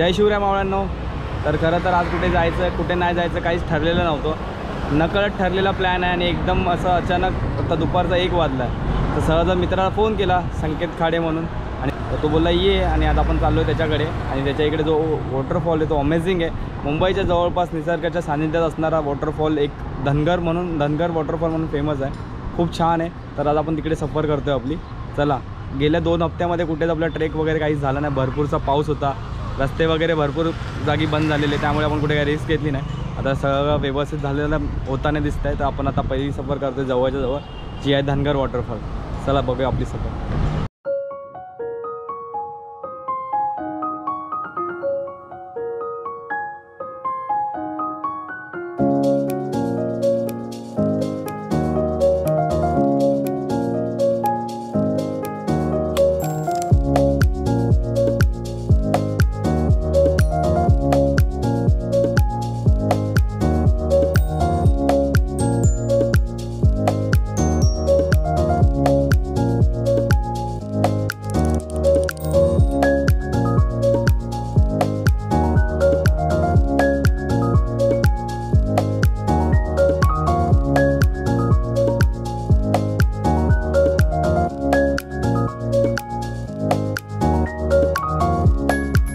जय शिवराय मावळ्यांनो. तर खरं तर आज कुठे जायचं कुठे नाही जायचं काहीच ठरलेलं नव्हतं. नकळत ठरलेला प्लॅन आहे आणि एकदम असं अचानक आता दुपारचा 1 वाजला आहे. तर सहज मित्राला फोन केला संकेत खाडे म्हणून आणि तो बोलला ये आणि आज आपण चाललो आहे त्याच्याकडे. आणि त्याच्या इकडे जो वॉटरफॉल आहे तो अमेझिंग आहे. मुंबईच्या जवळपास निसर्गाच्या सानिध्यात असणारा वॉटरफॉल एक धनगर वॉटरफॉल म्हणून फेमस आहे. खूप छान आहे. तर आज आपण तिकडे सफर करतो आहे आपली. चला. गेल्या 2 हप्त्यामध्ये कुठेच आपला ट्रेक वगैरे काहीच झाला नाही. भरपूरचा पाऊस होता, रस्ते वगैरे भरपूर जागी बंद झालेले, त्यामुळे आपण कुठे काही रिस्क घेतली नाही. आता सगळं व्यवस्थित झालेलं होताना दिसत आहे. तर आपण आता पहिली सफर करतो जवळच्या जवळ, जी आहे धनगर वॉटरफॉल. चला बघूया आपली सफर.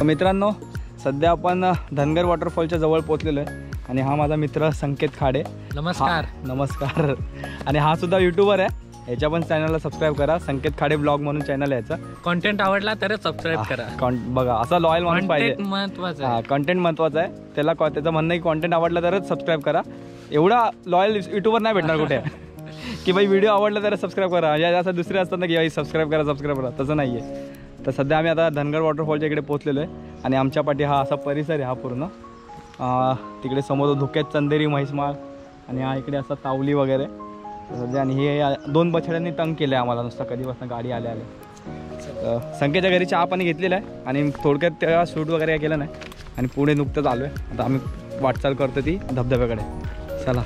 मित्रांनो, सध्या आपण धनगर वॉटरफॉलच्या जवळ पोहोचलेलो आहे आणि हा माझा मित्र संकेत खाडे. नमस्कार. नमस्कार. आणि हा सुद्धा यूट्यूबर आहे. याच्या पण चॅनलला सबस्क्राईब करा. संकेत खाडे ब्लॉग म्हणून चॅनल आहे याचा. कंटेंट आवडला तरच सबस्क्राईब करा. बघा असा लॉयल माणूस पाहिजे. महत्वाचं आहे. कंटेंट महत्वाचं आहे. त्याचं म्हणणं आहे की कंटेंट आवडला तरच सबस्क्राईब करा. एवढा लॉयल यूट्यूबर नाही भेटणार कुठे की भाई व्हिडिओ आवडला तरच सबस्क्राईब करा. या असं दुसरे असतात ना की भाई सबस्क्राईब करा. तसं नाही आहे. तर सध्या आम्ही आता धनगर वॉटरफॉलच्या इकडे पोहोचलेलो आहे आणि आमच्या पाठी हा असा परिसर आहे. हा पूर्ण तिकडे समोर धुक्यात चंदेरी म्हैसमाळ आणि हा इकडे असा तावली वगैरे सध्या. आणि हे 2 बछड्यांनी तंग केलं आहे आम्हाला नुसतं कधीपासून गाडी आल्या. संकेतच्या घरी चहा पाणी घेतलेला आहे आणि थोडक्यात त्या शूट वगैरे काय केलं नाही आणि पुढे नुकतंच आलो आहे. आता आम्ही वाटचाल करतो ती धबधब्याकडे. चला.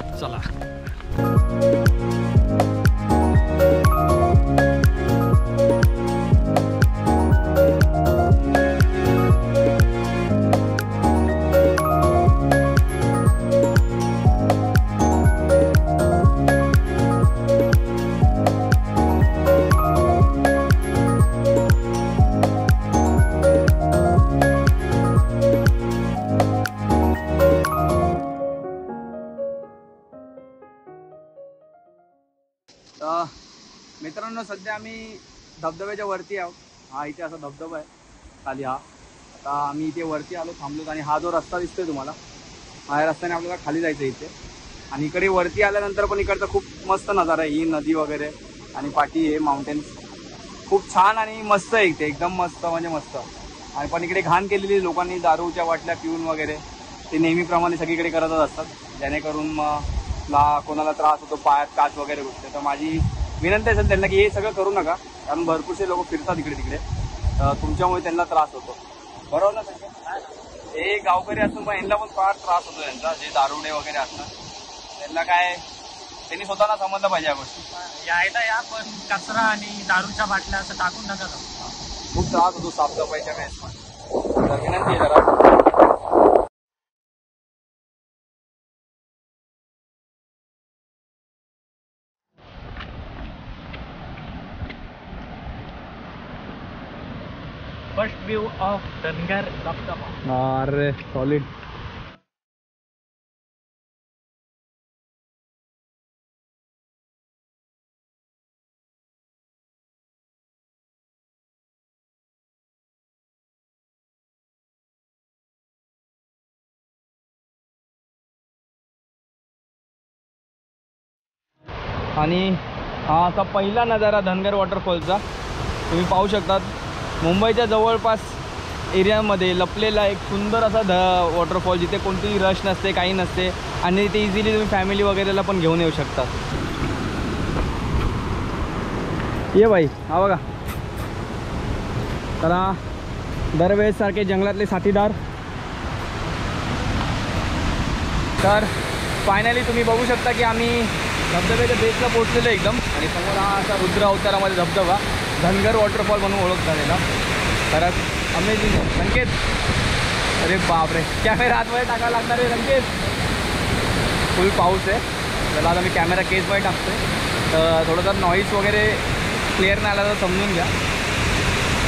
मित्रांनो, सध्या आम्ही धबधब्याच्या वरती आहोत. हा इथे असा धबधबा आहे खाली. आता आम्ही इथे वरती आलो, थांबलो आणि हा जो रस्ता दिसतोय तुम्हाला, हा रस्त्याने आपल्याला खाली जायचं इथे. आणि इकडे वरती आल्यानंतर पण इकडचा खूप मस्त नजारा आहे. ही नदी वगैरे आणि पाठी आहे माउंटेन्स. खूप छान आणि मस्त आहे इथे, एकदम मस्त म्हणजे मस्त. आणि पण इकडे घाण केलेली लोकांनी, दारूच्या बाटल्या पिऊन वगैरे ते नेहमीप्रमाणे सगळीकडे करतच असतात, जेणेकरून कोणाला त्रास होतो, पायात काच वगैरे घुसते. तर माझी विनंती असेल त्यांना की हे सगळं करू नका, कारण भरपूरसे लोक फिरतात इकडे तिकडे, तुमच्यामुळे त्यांना त्रास होतो. बरोबर ना सगळं? हे गावकरी असून पण यांना पण फार त्रास होतो त्यांचा, जे दारुडे वगैरे असतात त्यांना काय, त्यांनी स्वतःला समजलं पाहिजे या गोष्टी. या पण कचरा आणि दारूच्या बाटल्या असं टाकून नका. खूप त्रास होतो साफसफाईच्या वेळेस पण. तर विनंती आहे जरा. फर्स्ट व्यू ऑफ धनगर धबधबा. अरे सॉलिड. आणि हा असा पहिला नजारा धनगर वॉटरफॉलचा. तुम्ही पाहू शकतात मुंबईच्या जवळपास एरियामध्ये लपलेला एक सुंदर असा वॉटरफॉल, जिथे कोणतीही रश नसते, काही नसते आणि ते इझिली तुम्ही फॅमिली वगैरेला पण घेऊन येऊ शकता. ये बाई, हा बघा. तर दरवेळेस सारखे जंगलातले साथीदार. तर फायनली तुम्ही बघू शकता की आम्ही धबधब्याच्या बेसला पोहोचलेलो एकदम. आणि समोर हा असा रुद्र अवतारामध्ये धबधबा धनगर वॉटरफॉल म्हणून ओळख झालेला. खरंच अमेझिंग आहे. संकेत अरे बापरे, कॅमेरा आतमध्ये टाकायला लागणार आहे संकेत. फुल पाऊस आहे. त्याला आता मी कॅमेरा केसमध्ये टाकतोय, तर थोडंसं नॉईस वगैरे क्लिअर नाही आला तर समजून घ्या.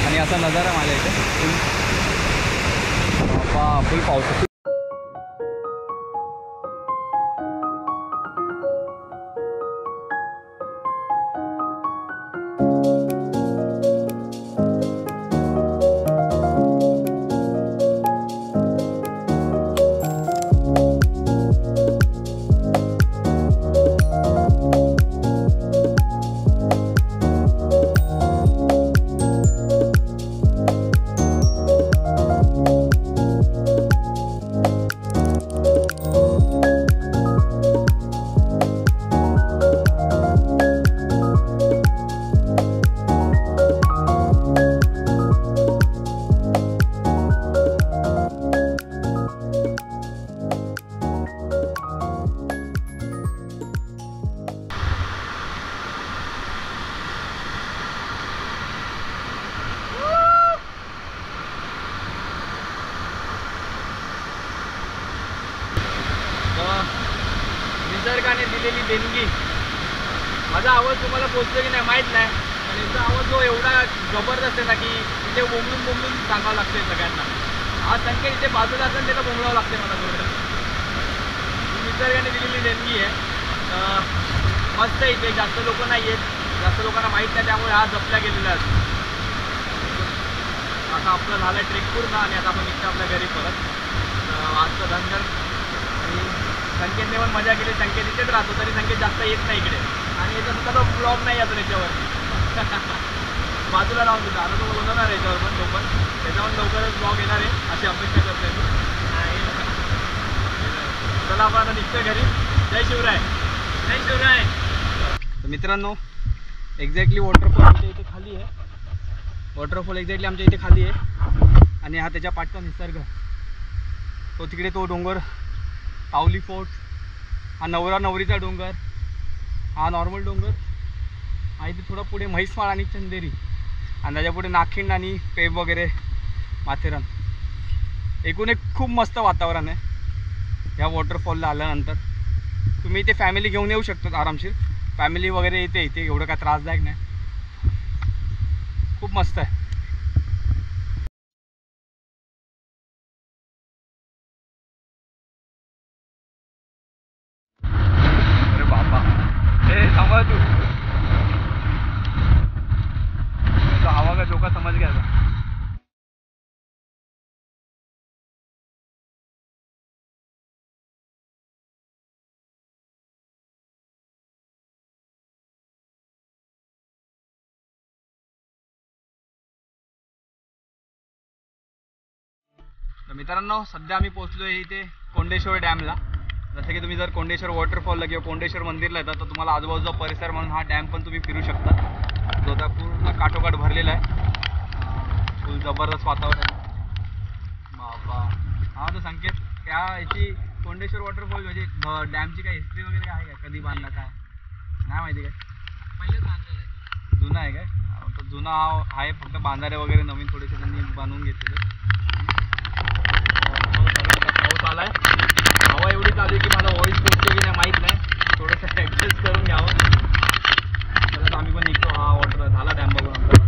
आणि असा नजारा माझ्या इथे फुल पाऊस आहे. निसर्गाने दिलेली देणगी. माझा आवाज तुम्हाला पोचतो की नाही माहीत नाही, पण याचा आवाज जो एवढा जबरदस्त आहे ना की इथे बोंबलून सांगावं लागते सगळ्यांना. आज संकेत इथे बाजूला असेल त्याला बोंबलावं लागते मला थोडं. निसर्गाने दिलेली देणगी आहे. मस्त आहे इथे, जास्त लोक नाही आहेत, जास्त लोकांना माहीत नाही, त्यामुळे आज जपल्या गेलेल्या आहेत. आता आपलं झालं ट्रेक पूर्ण आणि आता आपण निघतो आपल्या घरी परत. आजचं धनगर आणि संकेतने पण मजा केली. संकेत इथेच राहतो तरी संकेत जास्त येत नाही इकडे, आणि याचा सुद्धा तो ब्लॉग नाही येतो याच्यावर. बाजूला लावून देतो. आता तो बनवणार आहे याच्यावर पण, तो पण त्याच्यावर लवकरच ब्लॉग येणार आहे अशी अपेक्षा करतोय मी. चला आपण आता निघतोय घरी. जय शिवराय. जय शिवराय. तर मित्रांनो, एक्झॅक्टली वॉटरफॉल आमच्या इथे खाली आहे. वॉटरफॉल एक्झॅक्टली आमच्या इथे खाली आहे, आणि हा त्याच्या पाठचा निसर्ग. तो तिकडे तो डोंगर पावली फोर्ट, हा नवरा नवरीचा डोंगर, हा नॉर्मल डोंगर, हा इथे थोडा पुढे म्हैसमाळ आणि चंदेरी, आणि त्याच्या पुढे नाखिंड आणि पेब वगैरे माथेरान. एकूण एक खूप मस्त वातावरण आहे ह्या वॉटरफॉलला आल्यानंतर. तुम्ही इथे फॅमिली घेऊन येऊ शकतात आरामशीर. फॅमिली वगैरे इथे एवढं काय त्रासदायक नाही, खूप मस्त आहे. अरे बाबा, हे सांभाळ तू. तो हवा का झोका समज घ्यायचा. तर मित्रांनो, सध्या आम्ही पोहोचलो आहे इथे कोंडेश्वर डॅमला. जसं की तुम्ही जर कोंडेश्वर वॉटरफॉलला किंवा कोंडेश्वर मंदिरला येतात तर तुम्हाला आजूबाजूचा परिसर म्हणून हा डॅम पण तुम्ही फिरू शकता, जो आता पूर्ण काठोकाठ भरलेला आहे. फुल जबरदस्त वातावरण. बाबा, हा तर संकेत, त्या याची कोंडेश्वर वॉटरफॉल म्हणजे डॅमची काय हिस्ट्री वगैरे आहे का? कधी बांधला काय नाही माहिती काय? पहिलेच बांधलेलं आहे. जुना आहे काय? तर जुना आहे, फक्त बांधारे वगैरे नवीन थोडेसे त्यांनी बांधून घेतलेले. पाऊस आलाय, हवा एवढी चालू आहे की मला व्हॉइस पोचतो की नाही माहीत नाही, थोडंसं ॲडजस्ट करून घ्यावं. तर आम्ही पण निघतो. हा वॉटर झाला डॅम बघून आमचा.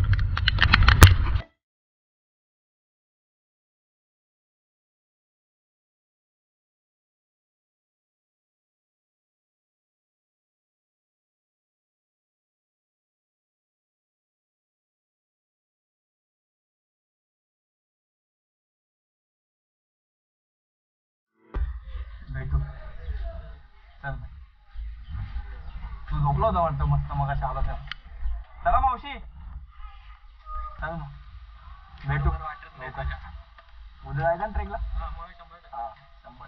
भेटू. चल, तू झोपला होता वाटतं मस्त मगाशी आला तेव्हा. चला मावशी, चल मग भेटू. उद्या जायचं ना ट्रेकला? हां 100.